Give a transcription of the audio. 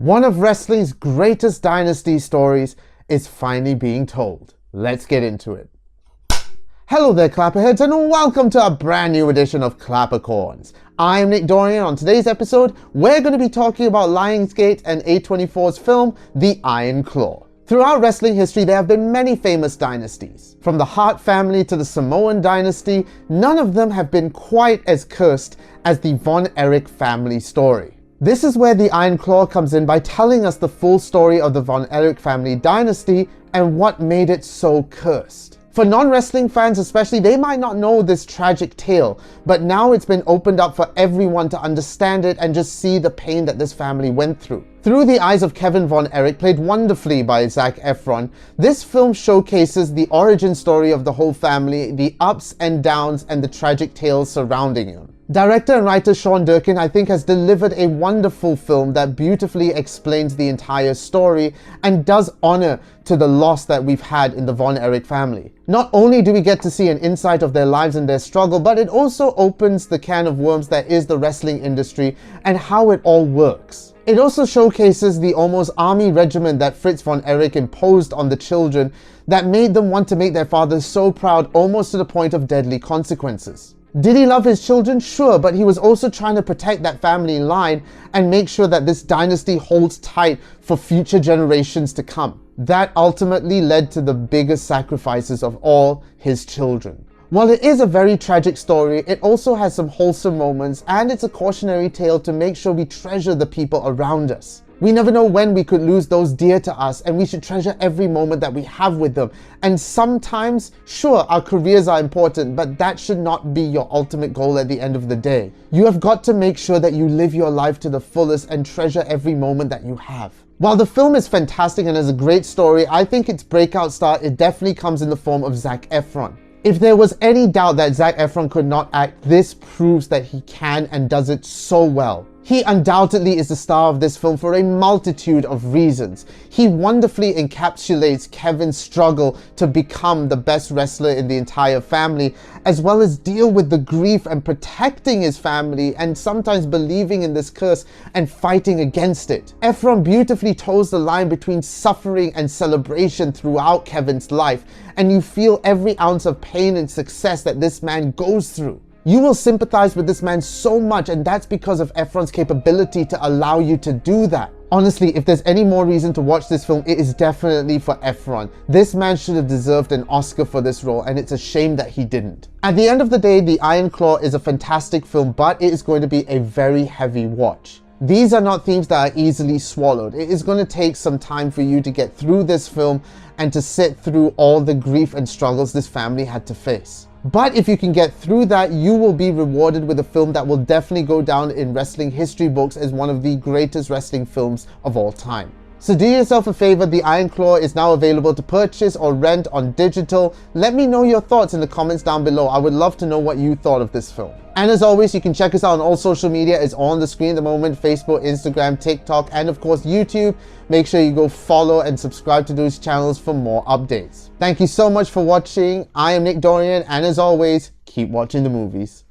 One of wrestling's greatest dynasty stories is finally being told. Let's get into it. Hello there, Clapperheads, and welcome to a brand new edition of ClapperCorns. I am Nick Dorian. On today's episode, we're going to be talking about Lionsgate and A24's film, The Iron Claw. Throughout wrestling history, there have been many famous dynasties. From the Hart family to the Samoan dynasty, none of them have been quite as cursed as the Von Erich family story. This is where the Iron Claw comes in by telling us the full story of the Von Erich family dynasty and what made it so cursed. For non-wrestling fans especially, they might not know this tragic tale, but now it's been opened up for everyone to understand it and just see the pain that this family went through. Through the eyes of Kevin Von Erich, played wonderfully by Zac Efron, this film showcases the origin story of the whole family, the ups and downs, and the tragic tales surrounding him. Director and writer Sean Durkin, I think, has delivered a wonderful film that beautifully explains the entire story and does honor to the loss that we've had in the Von Erich family. Not only do we get to see an insight of their lives and their struggle, but it also opens the can of worms that is the wrestling industry and how it all works. It also showcases the almost army regiment that Fritz Von Erich imposed on the children that made them want to make their father so proud, almost to the point of deadly consequences. Did he love his children? Sure, but he was also trying to protect that family line and make sure that this dynasty holds tight for future generations to come. That ultimately led to the biggest sacrifices of all, his children. While it is a very tragic story, it also has some wholesome moments, and it's a cautionary tale to make sure we treasure the people around us. We never know when we could lose those dear to us, and we should treasure every moment that we have with them. And sometimes, sure, our careers are important, but that should not be your ultimate goal at the end of the day. You have got to make sure that you live your life to the fullest and treasure every moment that you have. While the film is fantastic and has a great story, I think its breakout star, it definitely comes in the form of Zac Efron. If there was any doubt that Zac Efron could not act, this proves that he can and does it so well. He undoubtedly is the star of this film for a multitude of reasons. He wonderfully encapsulates Kevin's struggle to become the best wrestler in the entire family, as well as deal with the grief and protecting his family and sometimes believing in this curse and fighting against it. Efron beautifully toes the line between suffering and celebration throughout Kevin's life, and you feel every ounce of pain and success that this man goes through. You will sympathize with this man so much, and that's because of Efron's capability to allow you to do that. Honestly, if there's any more reason to watch this film, it is definitely for Efron. This man should have deserved an Oscar for this role, and it's a shame that he didn't. At the end of the day, The Iron Claw is a fantastic film, but it is going to be a very heavy watch. These are not themes that are easily swallowed. It is going to take some time for you to get through this film and to sit through all the grief and struggles this family had to face. But if you can get through that, you will be rewarded with a film that will definitely go down in wrestling history books as one of the greatest wrestling films of all time. So do yourself a favor, The Iron Claw is now available to purchase or rent on digital. Let me know your thoughts in the comments down below. I would love to know what you thought of this film. And as always, you can check us out on all social media. It's on the screen at the moment: Facebook, Instagram, TikTok, and of course YouTube. Make sure you go follow and subscribe to those channels for more updates. Thank you so much for watching. I am Nick Dorian, and as always, keep watching the movies.